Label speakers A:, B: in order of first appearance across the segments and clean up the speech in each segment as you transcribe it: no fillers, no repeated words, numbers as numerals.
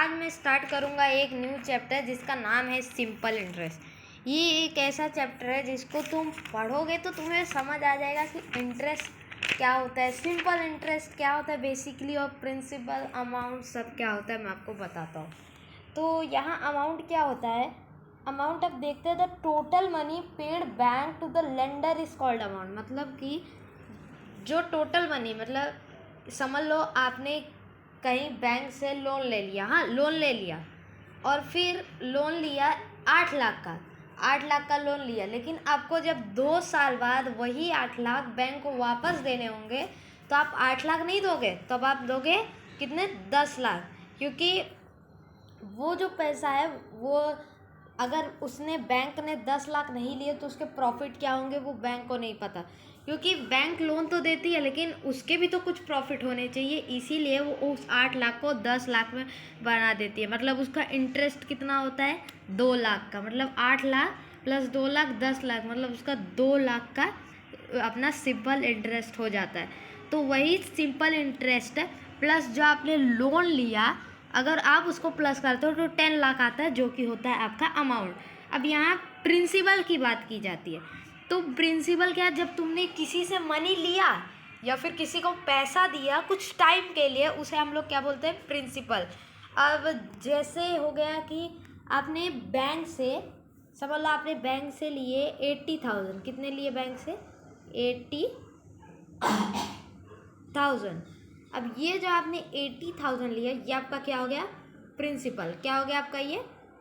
A: आज मैं स्टार्ट करूँगा एक न्यू चैप्टर जिसका नाम है सिंपल इंटरेस्ट। ये एक ऐसा चैप्टर है जिसको तुम पढ़ोगे तो तुम्हें समझ आ जाएगा कि इंटरेस्ट क्या होता है, सिंपल इंटरेस्ट क्या होता है बेसिकली, और प्रिंसिपल अमाउंट सब क्या होता है मैं आपको बताता हूँ। तो यहाँ अमाउंट क्या होता है, अमाउंट अब देखते हैं। The total money paid back to the lender is called amount. मतलब कि जो टोटल मनी, मतलब समझ लो आपने कहीं बैंक से लोन ले लिया, हाँ लोन ले लिया, और फिर लोन लिया 8 लाख का, 8 लाख का लोन लिया, लेकिन आपको जब 2 साल बाद वही 8 लाख बैंक को वापस देने होंगे तो आप 8 लाख नहीं दोगे, तब आप दोगे कितने, 10 लाख। क्योंकि वो जो पैसा है वो, अगर उसने बैंक ने 10 लाख नहीं लिए तो उसके प्रॉफिट क्या होंगे वो बैंक को नहीं पता, क्योंकि बैंक लोन तो देती है लेकिन उसके भी तो कुछ प्रॉफिट होने चाहिए, इसीलिए वो उस 8 लाख को 10 लाख में बना देती है। मतलब उसका इंटरेस्ट कितना होता है, 2 लाख का। मतलब 8 लाख प्लस 2 लाख 10 लाख, मतलब उसका 2 लाख का अपना सिंपल इंटरेस्ट हो जाता है। तो वही सिंपल इंटरेस्ट है प्लस जो आपने लोन लिया, अगर आप उसको प्लस करते हो तो 10 लाख आता है, जो कि होता है आपका अमाउंट। अब यहाँ प्रिंसिपल की बात की जाती है। तो प्रिंसिपल क्या, जब तुमने किसी से मनी लिया या फिर किसी को पैसा दिया कुछ टाइम के लिए, उसे हम लोग क्या बोलते हैं, प्रिंसिपल। अब जैसे हो गया कि आपने बैंक से, समझ लो आपने बैंक से लिए 80,000, कितने लिए बैंक से, 80,000। अब ये जो आपने 80,000 लिया ये आपका क्या हो गया, प्रिंसिपल। क्या हो गया आपका, ये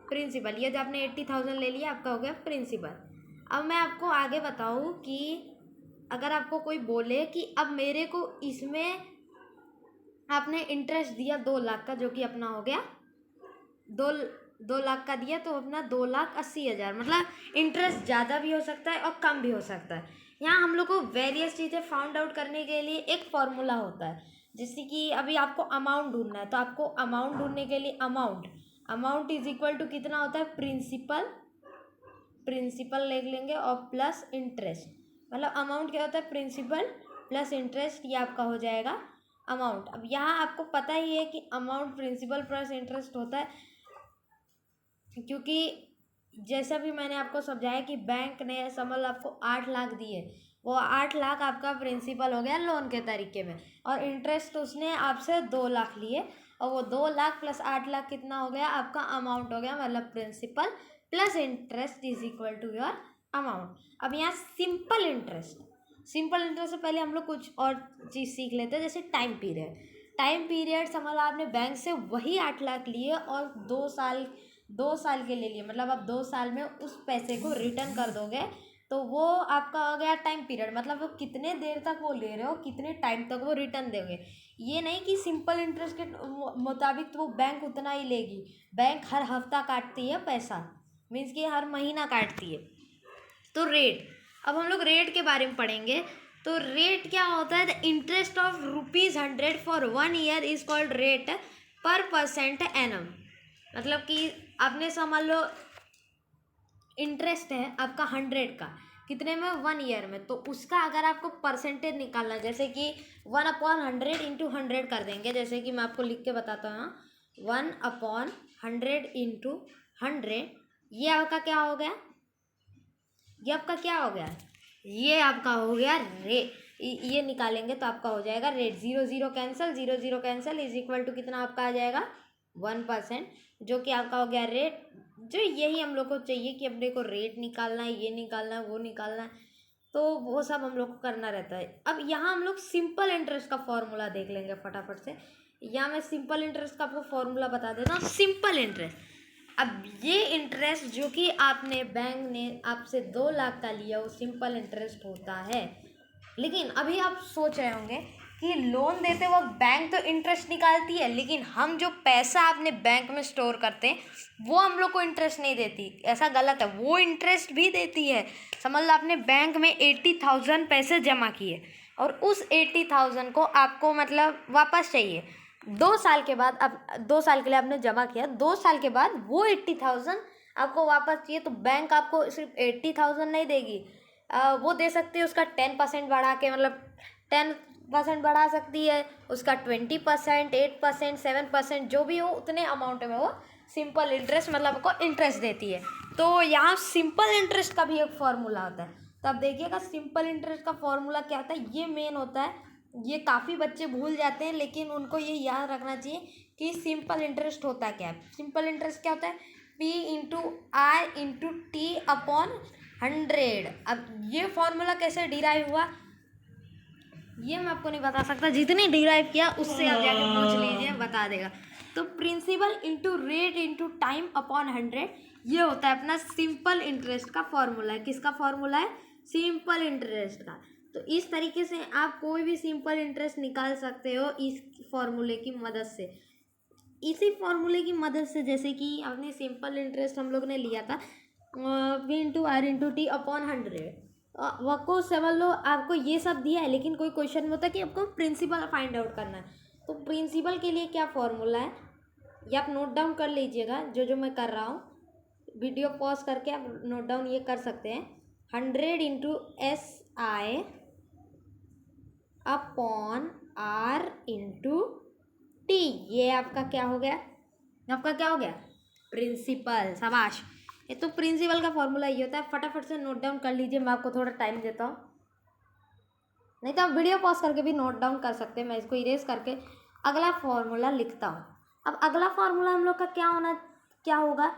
A: प्रिंसिपल। ये जो आपने 80,000 ले लिया आपका हो गया प्रिंसिपल। अब मैं आपको आगे बताऊँ कि अगर आपको कोई बोले कि अब मेरे को इसमें आपने इंटरेस्ट दिया 2 लाख का, जो कि अपना हो गया दो 2 लाख का दिया, तो अपना 2,80,000। मतलब इंटरेस्ट ज़्यादा भी हो सकता है और कम भी हो सकता है। यहाँ हम लोग को वेरियस चीज़ें फाउंड आउट करने के लिए एक फॉर्मूला होता है, जैसे कि अभी आपको अमाउंट ढूंढना है, तो आपको अमाउंट ढूंढने के लिए अमाउंट इज इक्वल टू कितना होता है, प्रिंसिपल लिख लेंगे और प्लस इंटरेस्ट। मतलब अमाउंट क्या होता है, प्रिंसिपल प्लस इंटरेस्ट, ये आपका हो जाएगा अमाउंट। अब यहाँ आपको पता ही है कि अमाउंट प्रिंसिपल प्लस इंटरेस्ट होता है, क्योंकि जैसा भी मैंने आपको समझाया कि बैंक ने समझ लो आपको 8 लाख दिए, वो 8 लाख आपका प्रिंसिपल हो गया लोन के तरीके में, और इंटरेस्ट उसने आपसे 2 लाख लिए, और वो 2 लाख प्लस 8 लाख कितना हो गया आपका अमाउंट हो गया। मतलब principal plus interest is equal to your amount. अब यहाँ सिंपल इंटरेस्ट से पहले हम लोग कुछ और चीज़ सीख लेते हैं, जैसे टाइम पीरियड समझ लो आपने बैंक से वही 8 लाख लिए और 2 साल के ले लिए, मतलब आप 2 साल में उस पैसे को रिटर्न कर दोगे, तो वो आपका हो गया टाइम पीरियड। मतलब वो कितने देर तक वो ले रहे हो, कितने टाइम तक वो रिटर्न देंगे। ये नहीं कि सिंपल इंटरेस्ट के मुताबिक तो वो बैंक उतना ही लेगी, बैंक हर हफ्ता काटती है पैसा, मीन्स कि हर महीना काटती है। तो रेट, अब हम लोग रेट के बारे में पढ़ेंगे। तो रेट क्या होता है, the interest of ₹100 for 1 year is called rate पर परसेंट एनम। मतलब कि आपने समझ लो इंटरेस्ट है आपका 100 का, कितने में, 1 ईयर में, तो उसका अगर आपको परसेंटेज निकालना है, जैसे कि 1/100 इंटू 100 कर देंगे, जैसे कि मैं आपको लिख के बताता हूँ, 1/100 इंटू 100, ये आपका क्या हो गया, ये आपका हो गया रेट। ये निकालेंगे तो आपका हो जाएगा rate, 0 cancel is equal to कितना आपका आ जाएगा, 1%, जो कि आपका हो गया रेट। जो यही हम लोग को चाहिए कि अपने को रेट निकालना है, ये निकालना है, वो निकालना है, तो वो सब हम लोग को करना रहता है। अब यहाँ हम लोग सिंपल इंटरेस्ट का फॉर्मूला देख लेंगे फटाफट से। यहाँ मैं सिंपल इंटरेस्ट का आपको फॉर्मूला बता देता हूँ। सिंपल इंटरेस्ट, अब ये इंटरेस्ट जो कि आपने बैंक ने आपसे 2 लाख का लिया वो सिंपल इंटरेस्ट होता है। लेकिन अभी आप सोच रहे होंगे कि लोन देते वक्त बैंक तो इंटरेस्ट निकालती है, लेकिन हम जो पैसा अपने बैंक में स्टोर करते हैं वो हम लोग को इंटरेस्ट नहीं देती। ऐसा गलत है, वो इंटरेस्ट भी देती है। समझ लो आपने बैंक में 80,000 पैसे जमा किए और उस 80,000 को आपको मतलब वापस चाहिए 2 साल के बाद। अब 2 साल के लिए आपने जमा किया, 2 साल के बाद वो 80,000 आपको वापस चाहिए, तो बैंक आपको सिर्फ 80,000 नहीं देगी, वो दे सकती है उसका 10% बढ़ा के, मतलब 10 परसेंट बढ़ा सकती है, उसका 20%, 8%, 7% जो भी हो उतने अमाउंट में वो सिंपल इंटरेस्ट मतलब आपको इंटरेस्ट देती है। तो यहाँ सिंपल इंटरेस्ट का भी एक फॉर्मूला होता है। तो अब देखिएगा सिंपल इंटरेस्ट का फॉर्मूला क्या होता है, ये मेन होता है। ये काफ़ी बच्चे भूल जाते हैं, लेकिन उनको ये याद रखना चाहिए कि सिंपल इंटरेस्ट होता क्या है। सिंपल इंटरेस्ट क्या होता है, P/I/T/100। अब ये फॉर्मूला कैसे डिराइव हुआ ये मैं आपको नहीं बता सकता, जितनी डिराइव किया उससे आप जाके पूछ लीजिए, बता देगा। तो principal into rate into time upon 100, ये होता है अपना सिंपल इंटरेस्ट का फॉर्मूला है। किसका फॉर्मूला है, सिंपल इंटरेस्ट का। तो इस तरीके से आप कोई भी सिंपल इंटरेस्ट निकाल सकते हो इस फॉर्मूले की मदद से। इसी फॉर्मूले की मदद से, जैसे कि आपने सिंपल इंटरेस्ट हम लोग ने लिया था P/R/T/100, वको समझ लो आपको ये सब दिया है, लेकिन कोई क्वेश्चन में होता है कि आपको प्रिंसिपल फाइंड आउट करना है। तो प्रिंसिपल के लिए क्या फॉर्मूला है ये आप नोट डाउन कर लीजिएगा, जो जो मैं कर रहा हूँ। वीडियो पॉज करके आप नोट डाउन ये कर सकते हैं। 100 into SI upon R into T, ये आपका क्या हो गया, आपका क्या हो गया, प्रिंसिपल। शाबाश, ये तो प्रिंसिपल का फॉर्मूला ये होता है। फटाफट से नोट डाउन कर लीजिए, मैं आपको थोड़ा टाइम देता हूँ, नहीं तो आप वीडियो पॉज करके भी नोट डाउन कर सकते हैं। मैं इसको इरेज करके अगला फॉर्मूला लिखता हूँ। अब अगला फॉर्मूला हम लोग का क्या होगा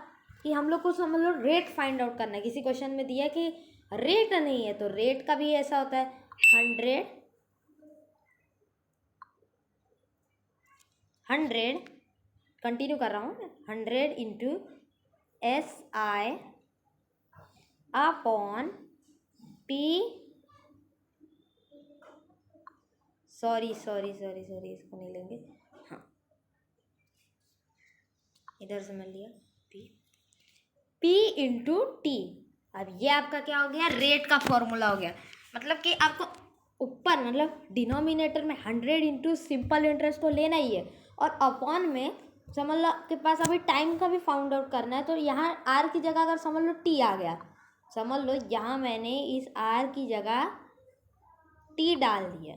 A: कि हम लोग को समझ लो रेट फाइंड आउट करना है। किसी क्वेश्चन में दिया है कि रेट नहीं है, तो रेट का भी ऐसा होता है 100 कंटिन्यू कर रहा हूँ, 100 into SI upon P, sorry इसको नहीं लेंगे, हाँ इधर से मैं लिया P इंटू T। अब ये आपका क्या हो गया, रेट का फॉर्मूला हो गया। मतलब कि आपको ऊपर मतलब डिनोमिनेटर में 100 इंटू सिंपल इंटरेस्ट तो लेना ही है, और अपॉन में समझ लो आपके पास अभी टाइम का भी फाउंड आउट करना है। तो यहाँ R की जगह अगर समझ लो T आ गया, समझ लो यहाँ मैंने इस R की जगह T डाल दिया।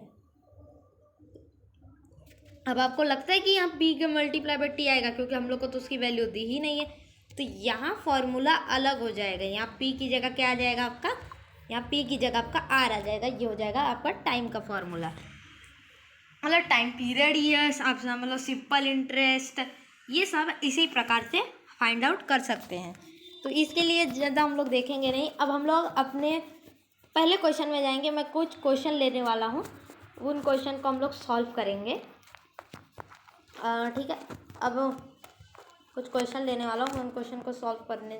A: अब आपको लगता है कि यहाँ P के मल्टीप्लाई बाय T आएगा, क्योंकि हम लोग को तो उसकी वैल्यू दी ही नहीं है। तो यहाँ फॉर्मूला अलग हो जाएगा, यहाँ P की जगह क्या आ जाएगा आपका, यहाँ P की जगह आपका R आ जाएगा। ये हो जाएगा आपका टाइम का फॉर्मूला, मतलब टाइम पीरियड, ईयर्स, आप मतलब सिंपल इंटरेस्ट, ये सब इसी प्रकार से फाइंड आउट कर सकते हैं। तो इसके लिए ज़्यादा हम लोग देखेंगे नहीं। अब हम लोग अपने पहले क्वेश्चन में जाएंगे। मैं कुछ क्वेश्चन लेने वाला हूँ, उन क्वेश्चन को हम लोग सॉल्व करेंगे, ठीक है। अब कुछ क्वेश्चन लेने वाला हूँ, मैं उन क्वेश्चन को सॉल्व करने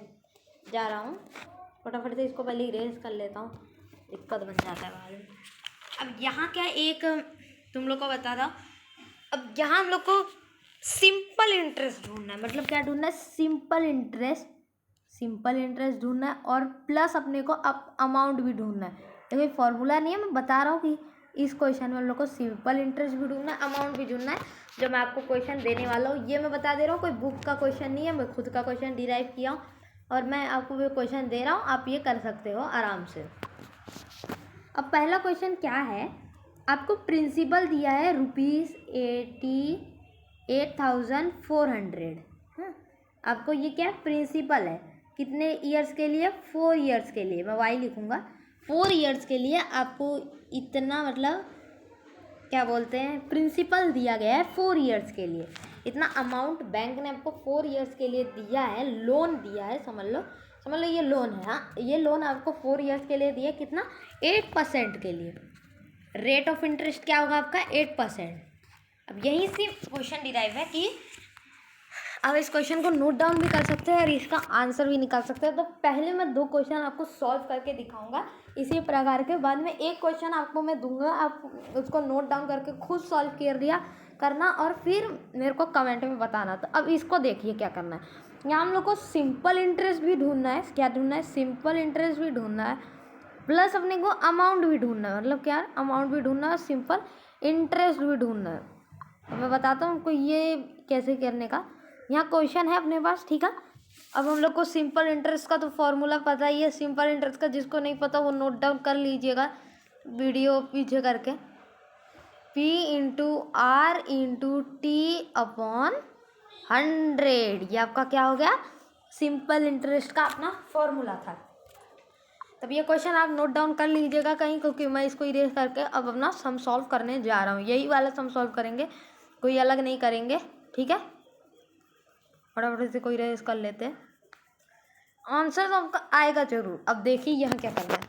A: जा रहा हूँ। फटाफट से इसको पहले इरेज कर लेता हूँ, दिक्कत बन जाता है बाद में। अब यहाँ क्या एक तुम लोग को बता रहा हूँ, अब यहाँ हम लोग को सिंपल इंटरेस्ट ढूंढना है। मतलब क्या ढूंढना है, सिंपल इंटरेस्ट ढूंढना है, और प्लस अपने को अमाउंट भी ढूंढना है। तो कोई फॉर्मूला नहीं है, मैं बता रहा हूँ कि इस क्वेश्चन में हम लोग को सिंपल इंटरेस्ट भी ढूंढना है, अमाउंट भी ढूंढना है। जो मैं आपको क्वेश्चन देने वाला हूँ ये मैं बता दे रहा हूँ, कोई बुक का क्वेश्चन नहीं है, मैं खुद का क्वेश्चन डिराइव किया हूँ और मैं आपको वो क्वेश्चन दे रहा हूँ, आप ये कर सकते हो आराम से। अब पहला क्वेश्चन क्या है, आपको प्रिंसिपल दिया है ₹88,400। आपको ये क्या प्रिंसिपल है, कितने ईयर्स के लिए, 4 ईयर्स के लिए, मैं वाई लिखूँगा 4 ईयर्स के लिए आपको इतना मतलब क्या बोलते हैं प्रिंसिपल दिया गया है 4 ईयर्स के लिए। इतना अमाउंट बैंक ने आपको 4 ईयर्स के लिए दिया है, लोन दिया है, समझ लो ये लोन है। हाँ, ये लोन आपको 4 ईयर्स के लिए दिया, कितना 8% के लिए। रेट ऑफ इंटरेस्ट क्या होगा आपका 8%। अब यहीं से क्वेश्चन डिराइव है कि अब इस क्वेश्चन को नोट डाउन भी कर सकते हैं और इसका आंसर भी निकाल सकते हैं। तो पहले मैं 2 क्वेश्चन आपको सॉल्व करके दिखाऊंगा इसी प्रकार के, बाद में एक क्वेश्चन आपको मैं दूंगा, आप उसको नोट डाउन करके खुद सॉल्व कर दिया करना और फिर मेरे को कमेंट में बताना। तो अब इसको देखिए क्या करना है, यहाँ हम लोग को सिंपल इंटरेस्ट भी ढूंढना है। क्या ढूंढना है, सिंपल इंटरेस्ट भी ढूंढना है, प्लस अपने को अमाउंट भी ढूंढना है। मतलब क्या, अमाउंट भी ढूंढना है, सिंपल इंटरेस्ट भी ढूंढना है। अब मैं बताता हूँ आपको ये कैसे करने का। यहाँ क्वेश्चन है अपने पास, ठीक है। अब हम लोग को सिंपल इंटरेस्ट का तो फॉर्मूला पता ही है, सिंपल इंटरेस्ट का जिसको नहीं पता वो नोट डाउन कर लीजिएगा वीडियो पीछे करके। P into R into T upon 100। ये आपका क्या हो गया, सिंपल इंटरेस्ट का अपना फॉर्मूला था। तब ये क्वेश्चन आप नोट डाउन कर लीजिएगा कहीं, क्योंकि मैं इसको इरेज करके अब अपना सम सॉल्व करने जा रहा हूँ। यही वाला सम सॉल्व करेंगे, कोई अलग नहीं करेंगे, ठीक है। फटाफट से कोई इरेज कर लेते हैं। आंसर तो आपका आएगा जरूर। अब देखिए यहाँ क्या करना है,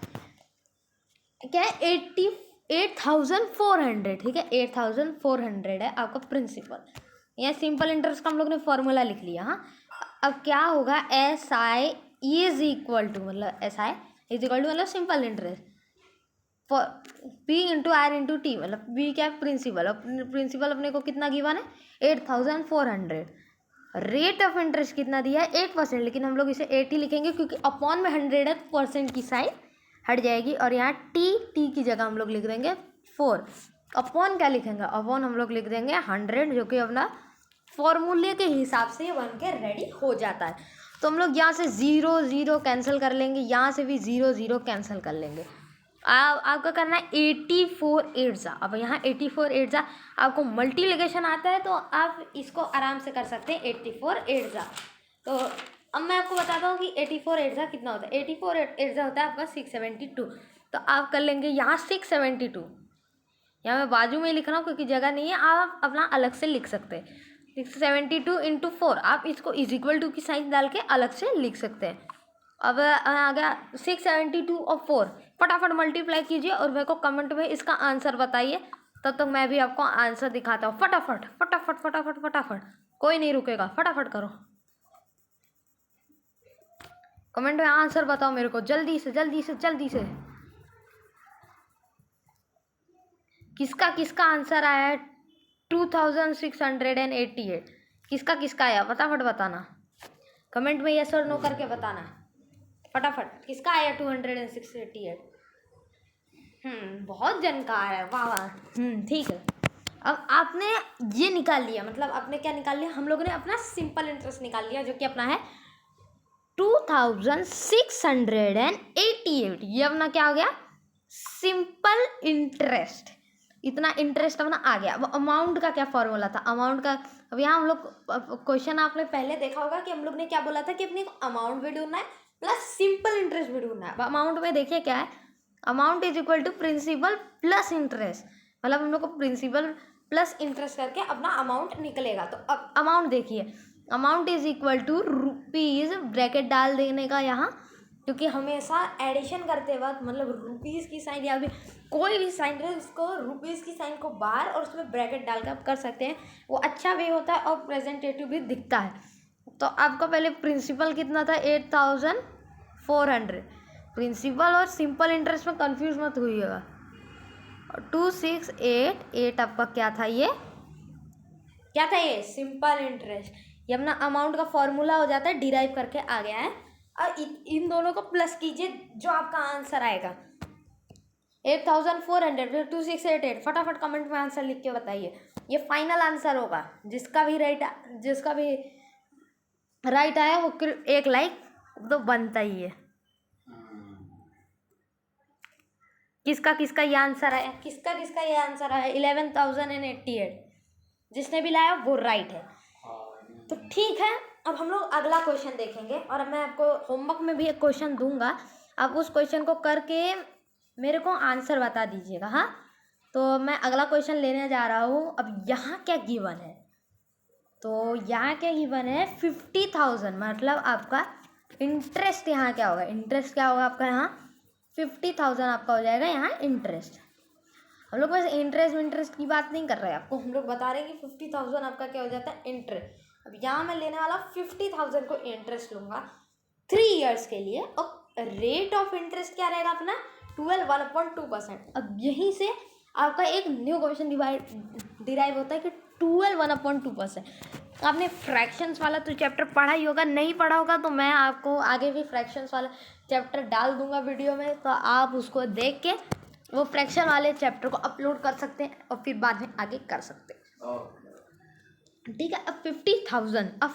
A: क्या है 88,400, ठीक है। 8,400 है आपका प्रिंसिपल। यहाँ सिंपल इंटरेस्ट का हम लोग ने फॉर्मूला लिख लिया। हाँ, अब क्या होगा, S I is equal to, मतलब S I is equal to मतलब simple interest for P into R into T, मतलब पी क्या है, प्रिंसिपल। अब प्रिंसिपल अपने को कितना गिवन है, 8,400। रेट ऑफ इंटरेस्ट कितना दिया है, 8%, लेकिन हम लोग इसे 80 लिखेंगे क्योंकि अपॉन में 100 है, परसेंट की साइन हट जाएगी। और यहाँ टी की जगह हम लोग लिख देंगे 4। अपॉन क्या लिखेंगे, अपॉन हम लोग लिख देंगे 100, जो कि अपना फॉर्मूले के हिसाब से बन के रेडी हो जाता है। तो हम लोग यहाँ से 0 0 कैंसिल कर लेंगे, यहाँ से भी 0 0 कैंसिल कर लेंगे। आपका करना है 84 8 अब यहाँ 84 8 आपको मल्टीप्लिकेशन आता है तो आप इसको आराम से कर सकते हैं। 84 8 तो अब मैं आपको बताता हूँ कि 84 8 कितना होता है। 84 8 होता है आपका 672। तो आप कर लेंगे यहाँ 672, यहाँ मैं बाजू में लिख रहा हूँ क्योंकि जगह नहीं है, आप अपना अलग से लिख सकते हैं। 672 इंटू 4, आप इसको इज इक्वल टू की साइन डाल के अलग से लिख सकते हैं। अब आ गया 672 और 4, फटाफट मल्टीप्लाई कीजिए और मेरे को कमेंट में इसका आंसर बताइए। तब तक मैं भी आपको आंसर दिखाता हूँ। फटाफट फटाफट फटाफट फटाफट, कोई नहीं रुकेगा, फटाफट करो। कमेंट में आंसर बताओ मेरे को, जल्दी से जल्दी से जल्दी से। किसका किसका आंसर आया है 2688? किसका किसका आया फटाफट बताना, कमेंट में यस और नो करके बताना फटाफट। किसका आया 268? बहुत जानकार है, वाह वाह। ठीक है। अब आपने ये निकाल लिया, मतलब आपने क्या निकाल लिया, हम लोगों ने अपना सिंपल इंटरेस्ट निकाल लिया, जो कि अपना है 2688। ये अपना क्या हो गया, सिंपल इंटरेस्ट। इतना इंटरेस्ट अपना आ गया। अब अमाउंट का क्या फॉर्मूला था, अमाउंट का। अब यहाँ हम लोग क्वेश्चन आपने पहले देखा होगा कि हम लोग ने क्या बोला था कि अपने को अमाउंट भी ढूंढना है प्लस सिंपल इंटरेस्ट भी ढूंढना है। अब अमाउंट में देखिए क्या है, amount is equal to principal plus interest, मतलब हम लोग को प्रिंसिपल प्लस इंटरेस्ट करके अपना अमाउंट निकलेगा। तो अब अमाउंट देखिए, amount is equal to rupees, bracket डाल देने का यहाँ, क्योंकि हमेशा एडिशन करते वक्त मतलब रुपीज़ की साइन या भी कोई भी साइन रहे उसको रुपीज़ की साइन को बाहर और उसमें ब्रैकेट डालकर आप कर सकते हैं। वो अच्छा भी होता है और प्रेजेंटेटिव भी दिखता है। तो आपका पहले प्रिंसिपल कितना था 8400। प्रिंसिपल और सिंपल इंटरेस्ट में कंफ्यूज मत होइएगा। 2688 आपका क्या था, ये क्या था, ये सिंपल इंटरेस्ट। ये अपना अमाउंट का फॉर्मूला हो जाता है, डिराइव करके आ गया है। और इन दोनों को प्लस कीजिए, जो आपका आंसर आएगा 8400 फिर 2688। फटाफट कमेंट में आंसर लिख के बताइए। ये फाइनल आंसर होगा, जिसका भी राइट आया वो एक लाइक तो बनता ही है। किसका किसका ये आंसर आया, किसका किसका ये आंसर आया 11,088, जिसने भी लाया वो राइट है। तो ठीक है, अब हम लोग अगला क्वेश्चन देखेंगे और अब मैं आपको होमवर्क में भी एक क्वेश्चन दूंगा, आप उस क्वेश्चन को करके मेरे को आंसर बता दीजिएगा। हाँ, तो मैं अगला क्वेश्चन लेने जा रहा हूँ। अब यहाँ क्या गिवन है, तो यहाँ क्या गिवन है 50,000, मतलब आपका इंटरेस्ट यहाँ क्या होगा, इंटरेस्ट क्या होगा आपका यहाँ 50,000 आपका हो जाएगा यहाँ इंटरेस्ट। हम लोग बस इंटरेस्ट की बात नहीं कर रहे हैं, आपको हम लोग बता रहे हैं कि 50,000 आपका क्या हो जाता है इंटरेस्ट। अब यहाँ मैं लेने वाला 50,000 को इंटरेस्ट लूँगा 3 इयर्स के लिए, और रेट ऑफ इंटरेस्ट क्या रहेगा अपना 12 1/2%। अब यहीं से आपका एक न्यू क्वेश्चन डिराइव होता है कि 12 1/2%। आपने फ्रैक्शंस वाला तो चैप्टर पढ़ा ही होगा, नहीं पढ़ा होगा तो मैं आपको आगे भी फ्रैक्शंस वाला चैप्टर डाल दूंगा वीडियो में, तो आप उसको देख के वो फ्रैक्शन वाले चैप्टर को अपलोड कर सकते हैं और फिर बाद में आगे कर सकते हैं। ठीक है। अब 50,000, अब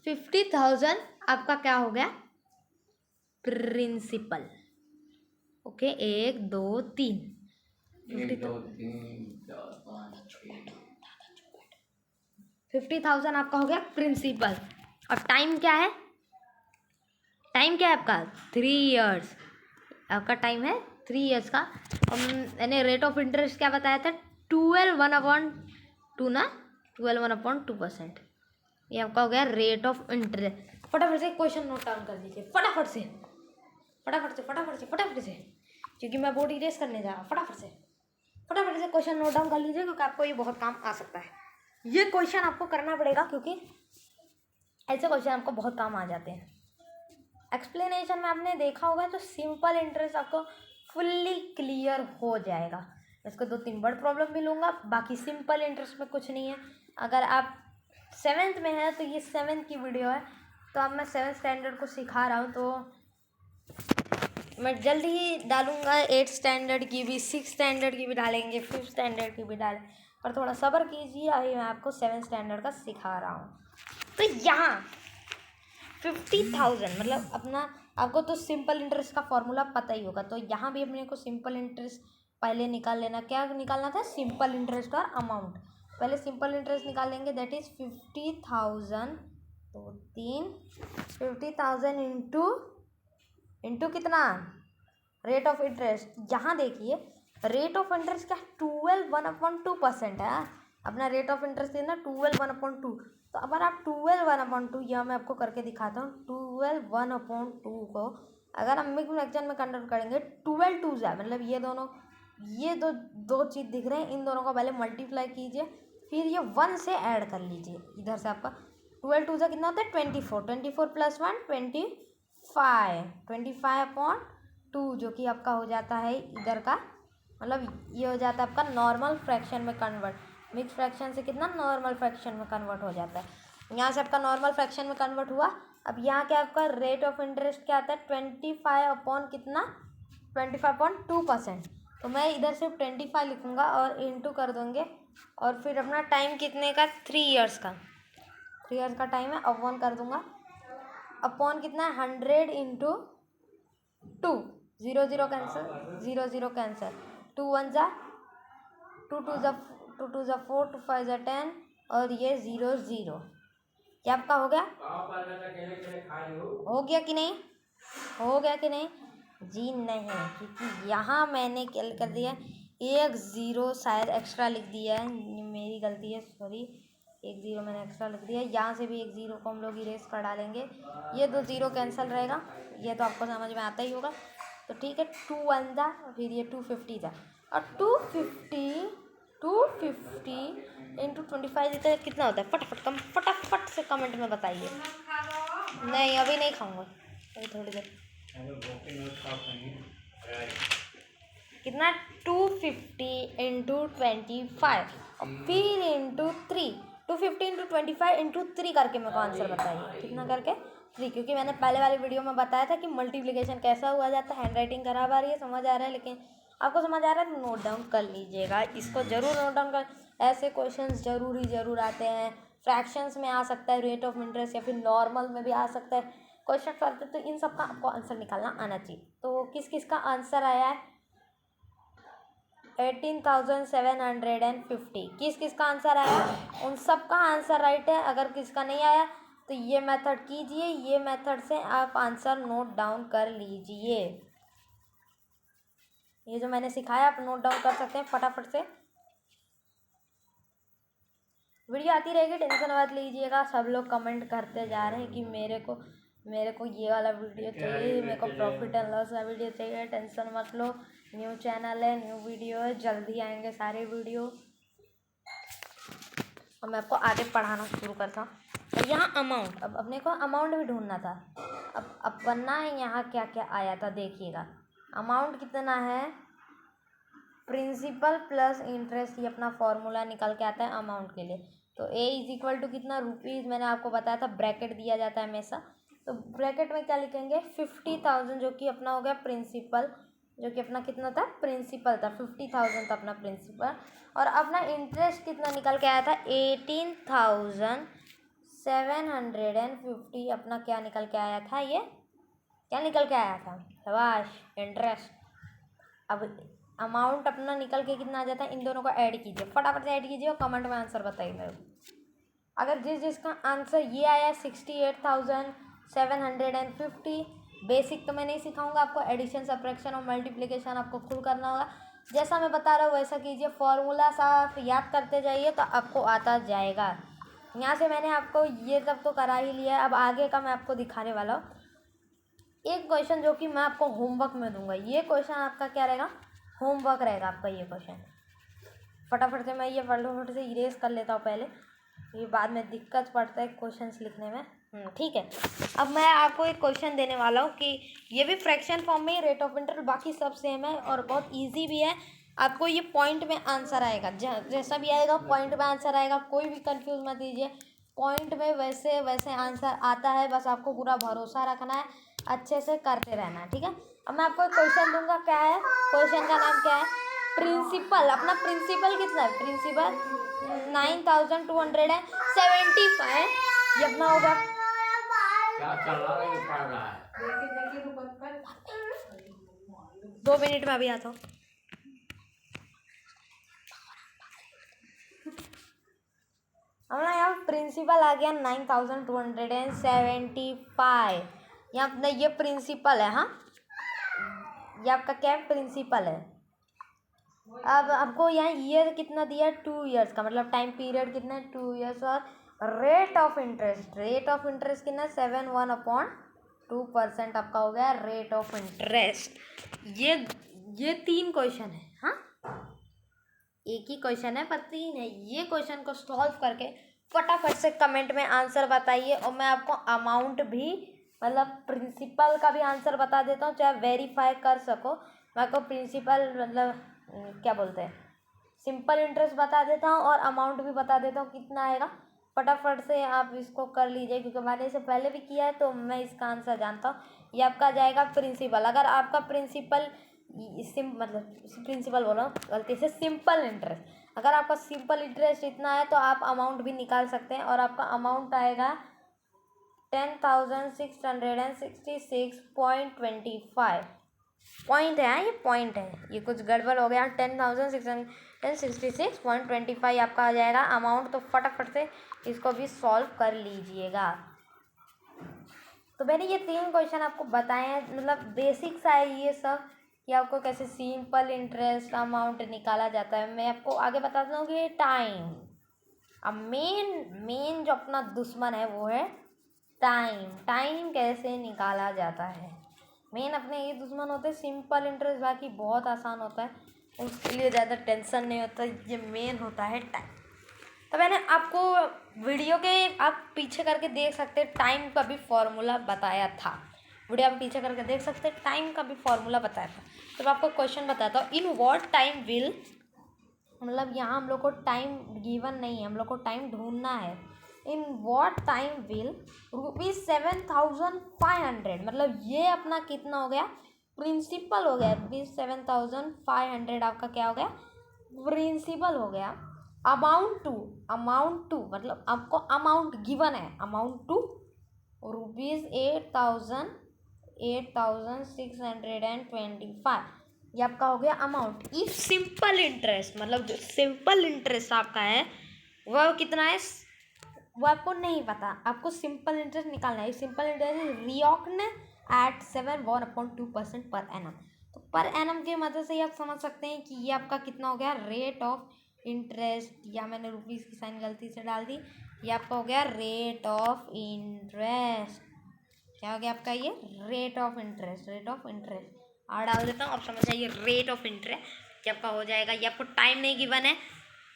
A: 50,000 आपका क्या हो गया प्रिंसिपल। ओके, 1 2 3 $50,000 आपका हो गया प्रिंसिपल। और टाइम क्या है, टाइम क्या है आपका 3 इयर्स, आपका टाइम है 3 इयर्स का। और मैंने रेट ऑफ इंटरेस्ट क्या बताया था 12 ना 12 ये आपका हो गया रेट ऑफ इंटरेस्ट। फटाफट से क्वेश्चन नोट डाउन कर दीजिए, फटाफट से फटाफट से फटाफट से फटाफट से, क्योंकि मैं बोर्ड इरेज करने जा रहा हूँ। फटाफट से क्वेश्चन नोट डाउन कर लीजिए, क्योंकि आपको ये बहुत काम आ सकता है। ये क्वेश्चन आपको करना पड़ेगा, क्योंकि ऐसे क्वेश्चन आपको बहुत काम आ जाते हैं। एक्सप्लेनेशन में आपने देखा होगा तो सिंपल इंटरेस्ट आपको फुल्ली क्लियर हो जाएगा। इसको 2-3 वर्ड प्रॉब्लम भी लूँगा, बाकी सिंपल इंटरेस्ट में कुछ नहीं है। अगर आप 7th में है तो ये 7th की वीडियो है, तो अब मैं 7th स्टैंडर्ड को सिखा रहा हूँ, तो मैं जल्दी ही डालूँगा 8th स्टैंडर्ड की भी, 6th स्टैंडर्ड की भी डालेंगे, 5th स्टैंडर्ड की भी डालें, पर थोड़ा सब्र कीजिए, अभी मैं आपको 7th स्टैंडर्ड का सिखा रहा हूँ। तो यहाँ 50,000 मतलब अपना, आपको तो सिंपल इंटरेस्ट का फॉर्मूला पता ही होगा, तो यहाँ भी अपने को सिंपल इंटरेस्ट पहले निकाल लेना। क्या निकालना था, सिंपल इंटरेस्ट और अमाउंट। पहले सिंपल इंटरेस्ट निकाल लेंगे, दैट इज 50,000, तो 50,000 इंटू कितना रेट ऑफ इंटरेस्ट। यहाँ देखिए रेट ऑफ इंटरेस्ट क्या 12/1/2% है। अपना रेट ऑफ इंटरेस्ट है ना 12/1/2, तो अगर आप 12/1/2, यह मैं आपको करके दिखाता हूँ। 12/1/2 को अगर हम मिक्स फ्रैक्शन में कन्वर्ट करेंगे, 12 2 मतलब ये दो चीज़ दिख रहे हैं, इन दोनों को पहले मल्टीप्लाई कीजिए, फिर ये 1 से ऐड कर लीजिए। इधर से आपका 12 2 कितना होता है 24, 24 + 1 25/2, जो कि आपका हो जाता है इधर का, मतलब ये हो जाता है आपका नॉर्मल फ्रैक्शन में कन्वर्ट। मिक्स फ्रैक्शन से कितना नॉर्मल फ्रैक्शन में कन्वर्ट हो जाता है। यहाँ से आपका नॉर्मल फ्रैक्शन में कन्वर्ट हुआ। अब यहाँ क्या आपका रेट ऑफ इंटरेस्ट क्या आता है 25/2%। तो मैं इधर सिर्फ 25 लिखूँगा और इंटू कर दूँगे, और फिर अपना टाइम कितने का 3 इयर्स का, 3 इयर्स का टाइम है, अपॉन कर दूँगा। अपॉन कितना है 100 इंटू 2, 0 0 कैंसिल, 0 0 कैंसिल, 2 1 ज़ा 2 2 ज़ा 4, 2 5 ज़ा 10, और ये 0 0। क्या आपका हो गया कि नहीं, हो गया कि नहीं जी? नहीं, क्योंकि यहाँ मैंने क्या कर दिया, एक 0 शायद एक्स्ट्रा लिख दिया है, मेरी गलती है, सॉरी, एक 0 मैंने एक्स्ट्रा लिख दिया है। यहाँ से भी एक 0 को हम लोग इरेज कर डालेंगे, ये 2 0 कैंसिल रहेगा, ये तो आपको समझ में आता ही होगा। तो ठीक है, 2 1 ज़ा, फिर ये 250 ज़ा, और 250 इंटू 25 देते कितना होता है, फटाफट से कमेंट में बताइए। नहीं अभी नहीं खाऊंगा, अभी थोड़ी देर। कितना 250 इंटू 25 और फिर इंटू 3, 250 इंटू 25 इंटू 3 करके मेरे को आंसर बताइए कितना करके 3, क्योंकि मैंने पहले वाली वीडियो में बताया था कि मल्टीप्लिकेशन कैसा हुआ जाता है। हैंडराइटिंग खराब आ रही है, समझ आ रहा है, लेकिन आपको समझ आ रहा है तो नोट डाउन कर लीजिएगा, इसको ज़रूर नोट डाउन कर। ऐसे क्वेश्चंस ज़रूर आते हैं, फ्रैक्शंस में आ सकता है रेट ऑफ इंटरेस्ट, या फिर नॉर्मल में भी आ सकता है क्वेश्चन करते, तो इन सब का आपको आंसर निकालना आना चाहिए। तो किस किस का आंसर आया है 18,750, किस किस का आंसर आया, उन सब का आंसर राइट है। अगर किसका नहीं आया तो ये मेथड कीजिए, ये मेथड से आप आंसर नोट डाउन कर लीजिए। ये जो मैंने सिखाया आप नोट डाउन कर सकते हैं फटाफट से। वीडियो आती रहेगी, टेंशन मत लीजिएगा। सब लोग कमेंट करते जा रहे हैं कि मेरे को ये वाला वीडियो चाहिए, मेरे को प्रॉफिट एंड लॉस का वीडियो चाहिए। टेंशन मत लो, न्यू चैनल है, न्यू वीडियो है, जल्दी आएंगे सारे वीडियो, और मैं आपको आगे पढ़ाना शुरू करता हूँ। और यहाँ अमाउंट, अब अपने को अमाउंट भी ढूंढना था। अब बनना है यहाँ क्या क्या आया था देखिएगा। अमाउंट कितना है, प्रिंसिपल प्लस इंटरेस्ट, ये अपना फॉर्मूला निकल के आता है अमाउंट के लिए। तो ए इज इक्वल टू कितना रुपीज़, मैंने आपको बताया था ब्रैकेट दिया जाता है हमेशा, तो ब्रैकेट में क्या लिखेंगे 50,000, जो कि अपना हो गया प्रिंसिपल, जो कि अपना कितना था प्रिंसिपल था, 50,000 था अपना प्रिंसिपल। और अपना इंटरेस्ट कितना निकल के आया था 18,750, अपना क्या निकल के आया था, ये क्या निकल के आया था, शाबाश इंटरेस्ट। अब अमाउंट अपना निकल के कितना आ जाता है, इन दोनों को ऐड कीजिए, फटाफट से ऐड कीजिए और कमेंट में आंसर बताइए मेरे को। अगर जिसका आंसर ये आया 68,750, बेसिक तो मैं नहीं सिखाऊंगा आपको, एडिशन सब्ट्रैक्शन और मल्टीप्लिकेशन आपको खुद करना होगा। जैसा मैं बता रहा हूँ वैसा कीजिए, फॉर्मूला आप याद करते जाइए तो आपको आता जाएगा। यहाँ से मैंने आपको ये सब तो करा ही लिया है, अब आगे का मैं आपको दिखाने वाला हूँ एक क्वेश्चन जो कि मैं आपको होमवर्क में दूंगा। ये क्वेश्चन आपका क्या रहेगा, होमवर्क रहेगा आपका ये क्वेश्चन। फटाफट से मैं ये फटाफट से इरेज कर लेता हूँ पहले, ये बाद में दिक्कत पड़ता है क्वेश्चंस लिखने में। ठीक है, अब मैं आपको एक क्वेश्चन देने वाला हूँ कि ये भी फ्रैक्शन फॉर्म में रेट ऑफ इंटरेस्ट, बाकी सब सेम है और बहुत इजी भी है। आपको ये पॉइंट में आंसर आएगा, जैसा भी आएगा पॉइंट में आंसर आएगा, कोई भी कंफ्यूज मत कीजिए, पॉइंट में वैसे वैसे आंसर आता है, बस आपको पूरा भरोसा रखना है, अच्छे से करते रहना है। ठीक है, अब मैं आपको एक क्वेश्चन दूंगा, क्या है क्वेश्चन का नाम क्या है, प्रिंसिपल, अपना प्रिंसिपल कितना है, प्रिंसिपल 9275, ये अपना होगा। क्या चल रहा है, ये पढ़ रहा है, 2 मिनट में अभी आता हूँ। हमारा यहाँ प्रिंसिपल आ गया 9275, यहाँ अपना ये प्रिंसिपल है। हाँ, ये आपका क्या है, प्रिंसिपल है। अब आपको यहाँ ईयर कितना दिया, 2 ईयर्स का, मतलब टाइम पीरियड कितना है, 2 ईयर्स। और रेट ऑफ इंटरेस्ट कितना है, 7.1/2% आपका हो गया रेट ऑफ इंटरेस्ट। ये 3 क्वेश्चन है। हाँ, एक ही क्वेश्चन है पर 3 है। ये क्वेश्चन को सॉल्व करके फटाफट से कमेंट में आंसर बताइए, और मैं आपको अमाउंट भी, मतलब प्रिंसिपल का भी आंसर बता देता हूँ, चाहे वेरीफाई कर सको। मैं आपको प्रिंसिपल मतलब क्या बोलते हैं, सिंपल इंटरेस्ट बता देता हूँ और अमाउंट भी बता देता हूँ कितना आएगा। फटाफट से आप इसको कर लीजिए, क्योंकि मैंने इसे पहले भी किया है तो मैं इसका आंसर जानता हूँ। ये आपका जाएगा प्रिंसिपल। अगर आपका प्रिंसिपल मतलब प्रिंसिपल बोला गलती से, सिंपल इंटरेस्ट, अगर आपका सिंपल इंटरेस्ट इतना है तो आप अमाउंट भी निकाल सकते हैं, और आपका अमाउंट आएगा 10,666.25 पॉइंट है। ये पॉइंट है, ये कुछ गड़बड़ हो गया, 10,666.25 आपका आ जाएगा अमाउंट। तो फटाफट से इसको भी सॉल्व कर लीजिएगा। तो मैंने ये 3 क्वेश्चन आपको बताए हैं, मतलब बेसिक सा है ये सब, कि आपको कैसे सिंपल इंटरेस्ट अमाउंट निकाला जाता है। मैं आपको आगे बताता हूँ कि टाइम, अब मेन जो अपना दुश्मन है वो है टाइम कैसे निकाला जाता है। मेन अपने ये दुश्मन होते हैं, सिंपल इंटरेस्ट बाकी बहुत आसान होता है, उसके लिए ज़्यादा टेंशन नहीं होता, ये मेन होता है टाइम। तो मैंने आपको वीडियो के आप पीछे करके देख सकते हैं, टाइम का भी फॉर्मूला बताया था, वीडियो आप पीछे करके देख सकते हैं, टाइम का भी फॉर्मूला बताया था। तो मैं आपको क्वेश्चन बताता हूँ, इन व्हाट टाइम विल, मतलब यहाँ हम लोग को टाइम गिवन नहीं है, हम लोग को टाइम ढूंढना है। इन व्हाट टाइम विल ₹7,500, मतलब ये अपना कितना हो गया, प्रिंसिपल हो गया। ₹7,500 आपका क्या हो गया, प्रिंसिपल हो गया। अमाउंट टू मतलब आपको अमाउंट गिवन है, अमाउंट टू ₹8,625, ये आपका हो गया अमाउंट। इफ सिंपल इंटरेस्ट, मतलब जो सिंपल इंटरेस्ट आपका है वह कितना है, वो आपको नहीं पता, आपको सिंपल इंटरेस्ट निकालना है। Simple interest रियोक्न eight 7.1/2% per annum. तो पर एनम की मदद से आप समझ सकते हैं कि ये आपका कितना हो गया, रेट ऑफ इंटरेस्ट, या मैंने रुपीज़ की साइन गलती से डाल दी, ये आपका हो गया रेट ऑफ इंटरेस्ट। क्या हो गया आपका, ये रेट ऑफ इंटरेस्ट और डाल देता हूँ, अब समझ जाइए रेट ऑफ इंटरेस्ट क्या आपका हो जाएगा। ये आपको टाइम नहीं गिवन है,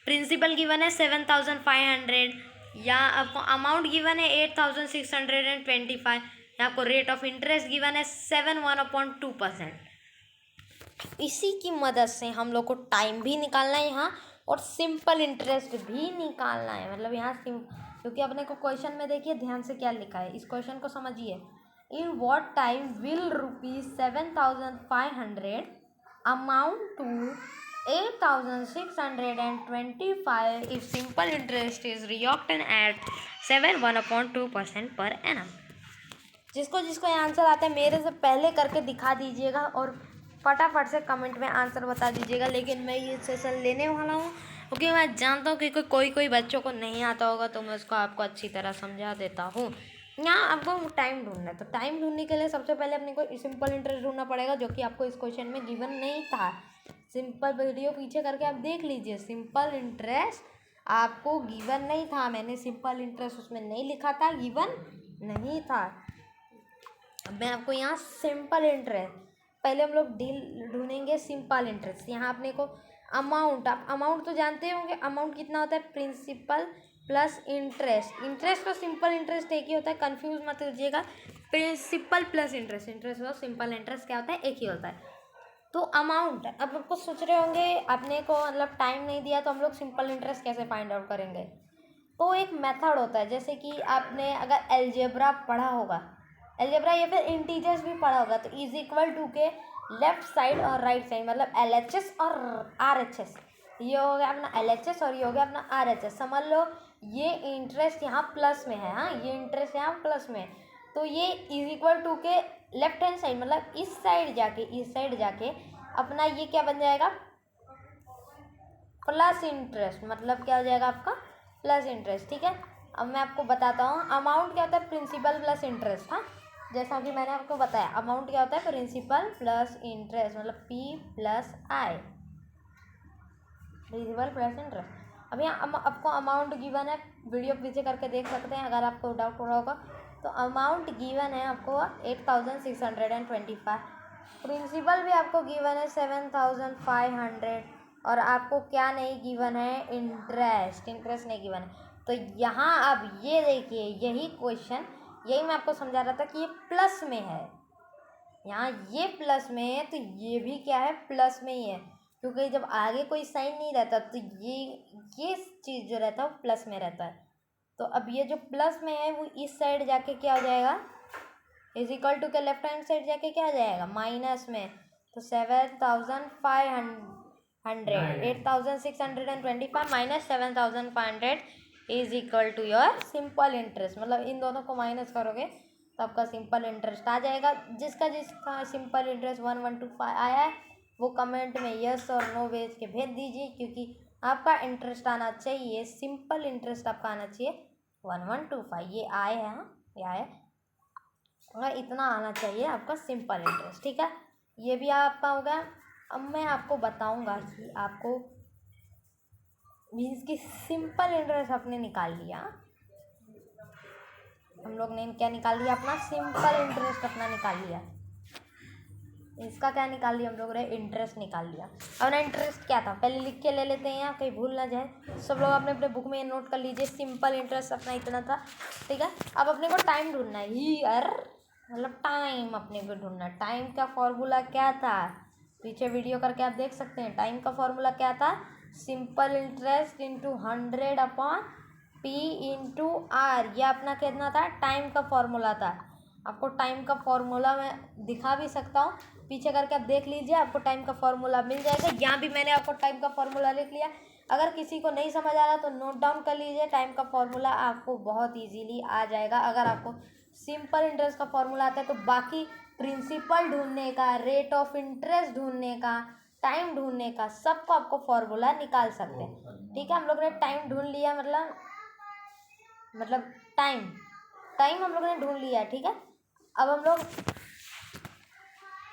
A: प्रिंसिपल गिवन है 7,500, या आपको अमाउंट गिवन है 8,625, या आपको रेट ऑफ इंटरेस्ट गिवन है 7.1/2%। इसी की मदद से हम लोग को टाइम भी निकालना है यहाँ, और सिंपल इंटरेस्ट भी निकालना है। मतलब यहाँ क्योंकि अपने को क्वेश्चन में देखिए ध्यान से क्या लिखा है, इस क्वेश्चन को समझिए। In what time will ₹7,500 amount to 8,625 if simple interest is reoccurring at 7.1/2% per annum। जिसको आंसर आता है मेरे से पहले करके दिखा दीजिएगा, और फटाफट से कमेंट में आंसर बता दीजिएगा। लेकिन मैं ये सेशन लेने वाला हूँ क्योंकि मैं जानता हूँ कि कोई बच्चों को नहीं आता होगा, तो मैं उसको आपको अच्छी तरह समझा देता हूँ। यहाँ आपको टाइम ढूंढना है, तो टाइम ढूंढने के लिए सबसे पहले अपने को सिंपल इंटरेस्ट ढूंढना पड़ेगा, जो कि आपको इस क्वेश्चन में गिवन नहीं था। सिंपल वीडियो पीछे करके आप देख लीजिए, सिंपल इंटरेस्ट आपको गिवन नहीं था। मैंने सिंपल इंटरेस्ट उसमें नहीं लिखा था, गिवन नहीं था। अब मैं आपको यहाँ सिंपल इंटरेस्ट, पहले हम लोग डील ढूंढेंगे सिंपल इंटरेस्ट। यहाँ अपने को अमाउंट, आप अमाउंट तो जानते होंगे, अमाउंट कितना होता है, प्रिंसिपल प्लस इंटरेस्ट। इंटरेस्ट और सिंपल इंटरेस्ट एक ही होता है, कंफ्यूज मत कीजिएगा। प्रिंसिपल प्लस इंटरेस्ट, इंटरेस्ट और सिंपल इंटरेस्ट क्या होता है, एक ही होता है। तो अमाउंट, अब आपको सोच रहे होंगे अपने को मतलब टाइम नहीं दिया तो हम लोग सिंपल इंटरेस्ट कैसे फाइंड आउट करेंगे। तो एक मेथड होता है, जैसे कि आपने अगर अलजेब्रा पढ़ा होगा, अलजेब्रा या फिर इंटीजर्स भी पढ़ा होगा, तो इज इक्वल टू के लेफ्ट साइड और राइट साइड, मतलब LHS और RHS। ये हो गया अपना LHS और ये हो गया अपना RHS। समझ लो ये इंटरेस्ट यहाँ प्लस में है, हाँ ये इंटरेस्ट यहाँ प्लस में है, तो ये इज इक्वल टू के लेफ्ट हैंड साइड, मतलब इस साइड जाके अपना ये क्या बन जाएगा, प्लस इंटरेस्ट। मतलब क्या हो जाएगा आपका प्लस इंटरेस्ट। ठीक है, अब मैं आपको बताता हूँ अमाउंट क्या होता है, प्रिंसिपल प्लस इंटरेस्ट। हाँ, जैसा कि मैंने आपको बताया अमाउंट क्या होता है, प्रिंसिपल प्लस इंटरेस्ट, मतलब P plus I, principal plus interest. अब यहाँ आपको अमाउंट गिवन है, वीडियो पीछे करके देख सकते हैं अगर आपको डाउट हो रहा होगा। तो अमाउंट गिवन है आपको 8625, प्रिंसिपल भी आपको गिवन है 7500, और आपको क्या नहीं गिवन है, इंटरेस्ट नहीं गिवन है। तो यहाँ आप ये देखिए, यही क्वेश्चन, यही मैं आपको समझा रहा था कि ये प्लस में है, यहाँ ये प्लस में है, तो ये भी क्या है, प्लस में ही है, क्योंकि जब आगे कोई साइन नहीं रहता तो ये चीज़ जो रहता है वो प्लस में रहता है। तो अब ये जो प्लस में है वो इस साइड जाके क्या हो जाएगा, इज इक्वल टू के लेफ्ट हैंड साइड जाके क्या आ जाएगा, माइनस में। तो 8625 minus 7500 is equal to your simple interest. मतलब इन दोनों को माइनस करोगे तो आपका सिंपल इंटरेस्ट आ जाएगा। जिसका सिंपल इंटरेस्ट 1125 आया है वो कमेंट में यस और नो भेज के भेज दीजिए, क्योंकि आपका इंटरेस्ट आना चाहिए, सिंपल इंटरेस्ट आपका आना चाहिए 1125। ये आए हैं, हाँ ये आए, इतना आना चाहिए आपका सिंपल इंटरेस्ट। ठीक है, ये भी आपका हो गया। अब मैं आपको बताऊंगा कि आपको मीन्स कि सिंपल इंटरेस्ट आपने निकाल लिया, हम लोग ने क्या निकाल लिया, अपना सिंपल इंटरेस्ट अपना निकाल लिया। इसका क्या निकाल लिया हम लोग ने, इंटरेस्ट निकाल लिया। अब ना इंटरेस्ट क्या था पहले लिख के ले लेते हैं, यहाँ कहीं भूल ना जाए। सब लोग अपने अपने बुक में नोट कर लीजिए, सिंपल इंटरेस्ट अपना इतना था। ठीक है, अब अपने को टाइम ढूंढना है, ईयर मतलब टाइम अपने को ढूंढना है। टाइम का फॉर्मूला क्या था, पीछे वीडियो करके आप देख सकते हैं। टाइम का फॉर्मूला क्या था, simple interest into 100 upon P into R। यह अपना कितना था, टाइम का फॉर्मूला था। आपको टाइम का फॉर्मूला मैं दिखा भी सकता हूँ, पीछे करके आप देख लीजिए, आपको टाइम का फॉर्मूला मिल जाएगा। यहाँ भी मैंने आपको टाइम का फॉर्मूला लिख लिया। अगर किसी को नहीं समझ आ रहा तो नोट डाउन कर लीजिए, टाइम का फॉर्मूला आपको बहुत इजीली आ जाएगा। अगर आपको सिंपल इंटरेस्ट का फॉर्मूला आता है तो बाकी प्रिंसिपल ढूंढने का, रेट ऑफ इंटरेस्ट ढूंढने का, टाइम ढूंढने का, सबको आपको फॉर्मूला निकाल सकते हैं। ठीक है, हम लोग ने टाइम ढूंढ लिया, मतलब टाइम हम लोग ने ढूंढ लिया। ठीक है, अब हम लोग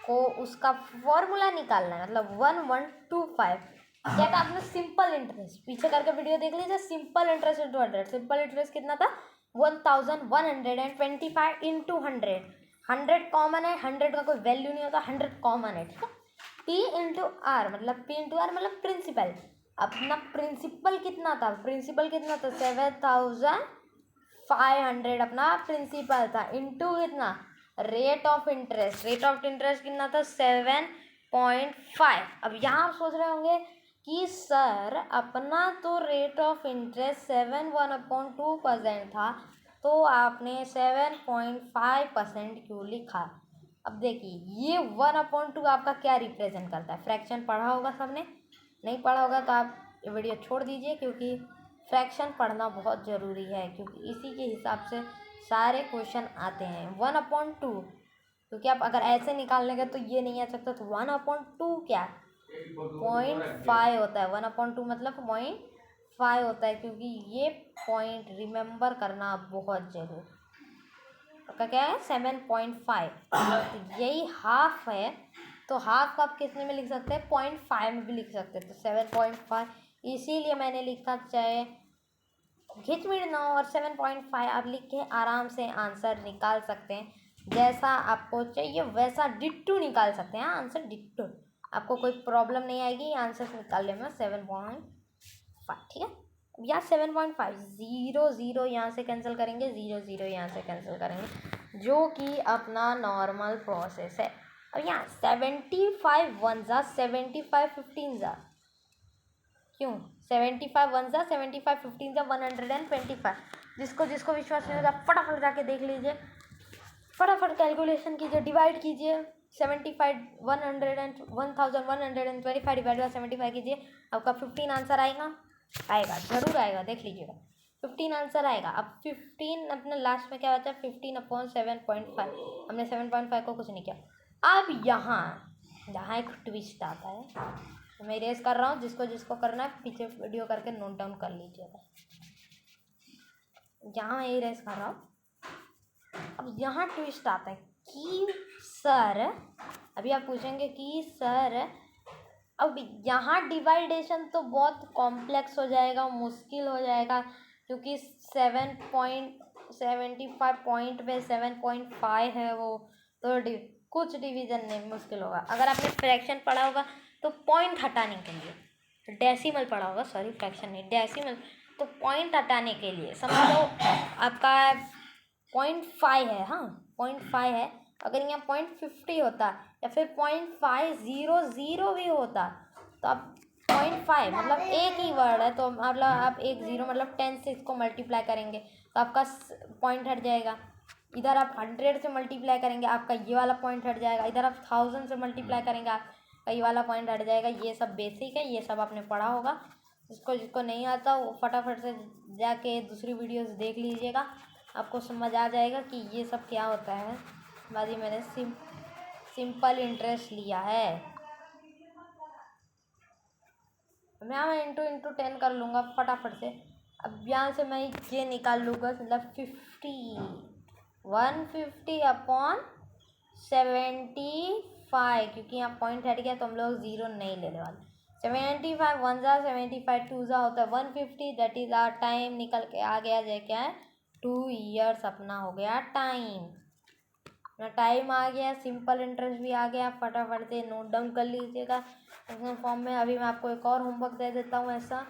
A: को उसका फॉर्मूला निकालना है, मतलब 1125 क्या था आपने, सिंपल इंटरेस्ट। पीछे करके वीडियो देख लीजिए, simple interest into 100। Simple interest कितना था, 1125 इंटू 100। 100 कॉमन है, 100 का कोई वैल्यू नहीं होता, 100 कॉमन है। ठीक है, P इंटू आर, मतलब P इंटू आर मतलब प्रिंसिपल। अपना प्रिंसिपल कितना था, 7500 अपना प्रिंसिपल था, इंटू कितना, रेट ऑफ इंटरेस्ट कितना था, 7.5। अब यहाँ आप सोच रहे होंगे कि सर अपना तो रेट ऑफ इंटरेस्ट 7.1/2% था, तो आपने 7.5% क्यों लिखा। अब देखिए ये 1/2 आपका क्या रिप्रेजेंट करता है, फ्रैक्शन पढ़ा होगा सबने, नहीं पढ़ा होगा तो आप ये वीडियो छोड़ दीजिए, क्योंकि फ्रैक्शन पढ़ना बहुत ज़रूरी है, क्योंकि इसी के हिसाब से सारे क्वेश्चन आते हैं। 1/2 क्योंकि आप अगर ऐसे निकाल लेंगे तो ये नहीं आ सकता। तो 1/2 क्या है, 0.5 होता है। 1/2 मतलब 0.5 होता है, क्योंकि ये पॉइंट रिमेंबर करना बहुत जरूरी। आपका क्या है 7.5, तो यही हाफ है। तो हाफ आप कितने में लिख सकते हैं, 0.5 में भी लिख सकते हैं। तो 7.5 इसीलिए मैंने लिखा, चाहे खींच मिनट 9 और 7.5 आप लिख के आराम से आंसर निकाल सकते हैं। जैसा आपको चाहिए वैसा डिट्टू निकाल सकते हैं। आंसर डिट्टू, आपको कोई प्रॉब्लम नहीं आएगी आंसर निकालने में। 7.5 ठीक है। यहाँ 7.5 0 यहाँ से कैंसिल करेंगे, 0 यहाँ से कैंसिल करेंगे, जो कि अपना नॉर्मल प्रोसेस है। अब यहाँ 75 1 जा 75 15 जा, क्यों 75 1 जा 75 15 जा 125। जिसको जिसको विश्वास नहीं होगा फटाफट जाके देख लीजिए, फटाफट कैलकुलेशन कीजिए, डिवाइड कीजिए। 75 1125 डिवाइड बाई 75 कीजिए, आपका 15 आंसर आएगा, आएगा जरूर आएगा, देख लीजिएगा 15 आंसर आएगा। अब 15 अपने लास्ट में क्या बचा, 15/7.5। हमने 7.5 को कुछ नहीं किया। अब यहाँ एक ट्विस्ट आता है, तो मैं इरेज कर रहा हूँ, जिसको जिसको करना है पीछे वीडियो करके नोट डाउन कर लीजिएगा। यहाँ मैं इरेज कर रहा हूँ। अब यहाँ ट्विस्ट आता है कि सर, अभी आप पूछेंगे कि सर अब यहाँ डिवाइडेशन तो बहुत कॉम्प्लेक्स हो जाएगा, मुश्किल हो जाएगा, क्योंकि 7.75 पॉइंट पे 7.5 है वो, तो कुछ डिवीजन नहीं मुश्किल होगा। अगर आपने फ्रैक्शन पढ़ा होगा तो पॉइंट हटाने के लिए, डेसिमल पढ़ा होगा, सॉरी फ्रैक्शन नहीं डेसिमल, तो पॉइंट हटाने के लिए समझ लो आपका 0.5 है। हाँ 0.5 है। अगर यहाँ 0.50 होता या फिर 0.500 भी होता, तो आप 0.5 मतलब एक ही वर्ड है, तो मतलब आप एक 0 मतलब 10 से इसको मल्टीप्लाई करेंगे तो आपका पॉइंट हट जाएगा। इधर आप 100 से मल्टीप्लाई करेंगे, आपका ये वाला पॉइंट हट जाएगा। इधर आप 1000 से मल्टीप्लाई करेंगे, आपका ये वाला पॉइंट हट जाएगा। ये सब बेसिक है, ये सब आपने पढ़ा होगा। जिसको जिसको नहीं आता वो फटाफट से जाके दूसरी वीडियोस देख लीजिएगा, आपको समझ आ जाएगा कि ये सब क्या होता है। बाद ही मैंने सिंपल इंटरेस्ट लिया है। मैं इंटू 10 कर लूँगा फटाफट से। अब यहाँ से मैं ये निकाल लूँगा, मतलब 150/75, क्योंकि यहाँ पॉइंट हट गया तो हम लोग 0 नहीं लेने वाले। 75 1 जा 75 2 जा होता है 150, दैट इज आवर टाइम। निकल के आ गया जय क्या है 2 ईयर्स अपना हो गया टाइम। टाइम आ गया, सिंपल इंटरेस्ट भी आ गया। फटाफट से नोट डाउन कर लीजिएगा फॉर्म में। अभी मैं आपको एक और होमवर्क दे देता हूँ ऐसा।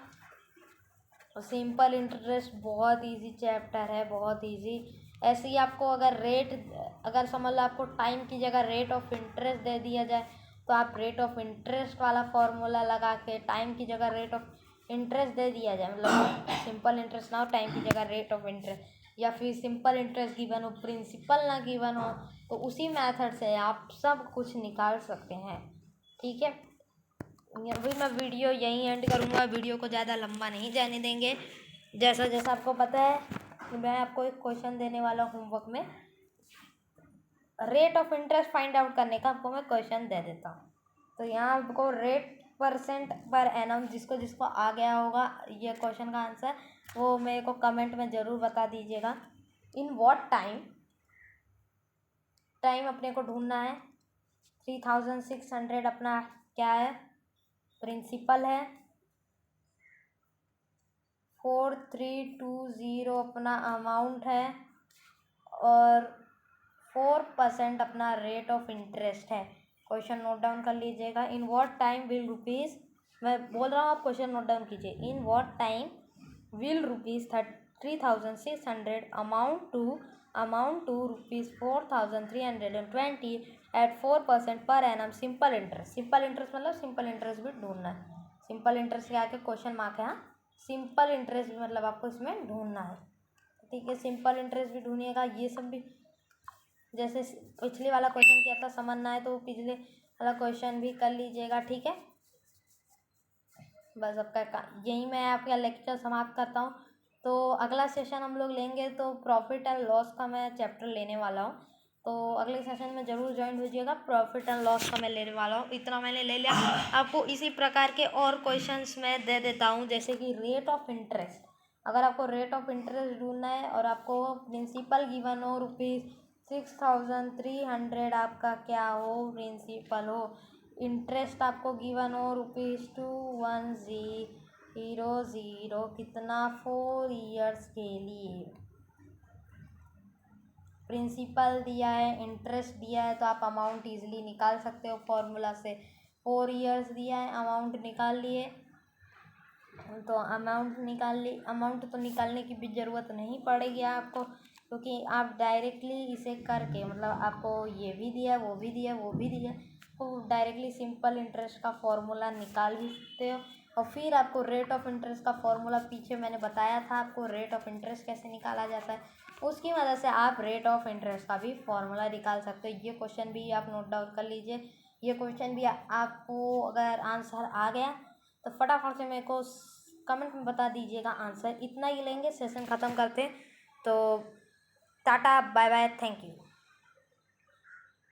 A: सिंपल इंटरेस्ट बहुत इजी चैप्टर है, बहुत इजी। ऐसे ही आपको अगर समझ लो आपको टाइम की जगह रेट ऑफ इंटरेस्ट दे दिया जाए, तो आप रेट ऑफ इंटरेस्ट वाला फॉर्मूला लगा के टाइम की जगह रेट ऑफ इंटरेस्ट दे दिया जाए, मतलब सिंपल इंटरेस्ट ना हो, टाइम की जगह रेट ऑफ इंटरेस्ट, या फिर सिंपल इंटरेस्ट गिवन हो, प्रिंसिपल ना गिवन हो, तो उसी मेथड से आप सब कुछ निकाल सकते हैं। ठीक है, अभी मैं वीडियो यहीं एंड करूँगा, वीडियो को ज़्यादा लंबा नहीं जाने देंगे। जैसा जैसा आपको पता है, मैं आपको एक क्वेश्चन देने वाला हूँ होमवर्क में, rate of interest find out करने का आपको मैं क्वेश्चन दे देता हूँ। तो यहाँ आपको रेट % पर एनम, जिसको जिसको आ गया होगा ये क्वेश्चन का आंसर, वो मेरे को कमेंट में ज़रूर बता दीजिएगा। इन व्हाट टाइम अपने को ढूंढना है। 3600 अपना क्या है, प्रिंसिपल है। 4320 अपना अमाउंट है, और 4% अपना रेट ऑफ इंटरेस्ट है। क्वेश्चन नोट डाउन कर लीजिएगा। In what time will rupees, मैं बोल रहा हूँ आप क्वेश्चन नोट डाउन कीजिए। In what time will rupees 3600 amount to rupees 4320 at 4% per annum simple interest. Simple interest मतलब सिंपल इंटरेस्ट भी ढूंढना है। सिंपल इंटरेस्ट के आके क्वेश्चन मार्क है, हाँ सिंपल इंटरेस्ट भी मतलब आपको इसमें ढूंढना है। ठीक है, सिंपल इंटरेस्ट भी ढूंढिएगा। ये सब भी जैसे पिछले वाला क्वेश्चन किया था, समझना है तो पिछले वाला क्वेश्चन भी कर लीजिएगा। ठीक है, बस आपका यही मैं आपका लेक्चर समाप्त करता हूँ। तो अगला सेशन हम लोग लेंगे तो प्रॉफिट एंड लॉस का मैं चैप्टर लेने वाला हूँ। तो अगले सेशन में ज़रूर ज्वाइन कीजिएगा। प्रॉफिट एंड लॉस का मैं लेने वाला हूँ, इतना मैंने ले लिया। आपको इसी प्रकार के और क्वेश्चंस मैं दे देता हूँ, जैसे कि रेट ऑफ इंटरेस्ट। अगर आपको रेट ऑफ इंटरेस्ट ढूंढना है और आपको प्रिंसिपल गिवन हो ₹6,300, आपका क्या हो प्रिंसिपल हो, इंटरेस्ट आपको गिवन हो ₹2,100, कितना 4 ईयर्स के लिए, प्रिंसिपल दिया है, इंटरेस्ट दिया है, तो आप अमाउंट ईजिली निकाल सकते हो फॉर्मूला से। 4 ईयर्स दिया है, अमाउंट निकाल लिए, तो अमाउंट तो निकालने की भी ज़रूरत नहीं पड़ेगी आपको, क्योंकि आप डायरेक्टली इसे करके, मतलब आपको ये भी दिया, वो भी दिया, वो भी दिया, तो डायरेक्टली सिंपल इंटरेस्ट का फॉर्मूला निकाल भी सकते हो। और फिर आपको रेट ऑफ इंटरेस्ट का फॉर्मूला पीछे मैंने बताया था आपको, रेट ऑफ इंटरेस्ट कैसे निकाला जाता है, उसकी मदद से आप रेट ऑफ इंटरेस्ट का भी फॉर्मूला निकाल सकते हो। ये क्वेश्चन भी आप नोट डाउन कर लीजिए। ये क्वेश्चन भी आपको अगर आंसर आ गया तो फटाफट से मेरे को कमेंट में बता दीजिएगा आंसर। इतना ही लेंगे, सेशन ख़त्म करते हैं। तो tata, bye bye, thank you.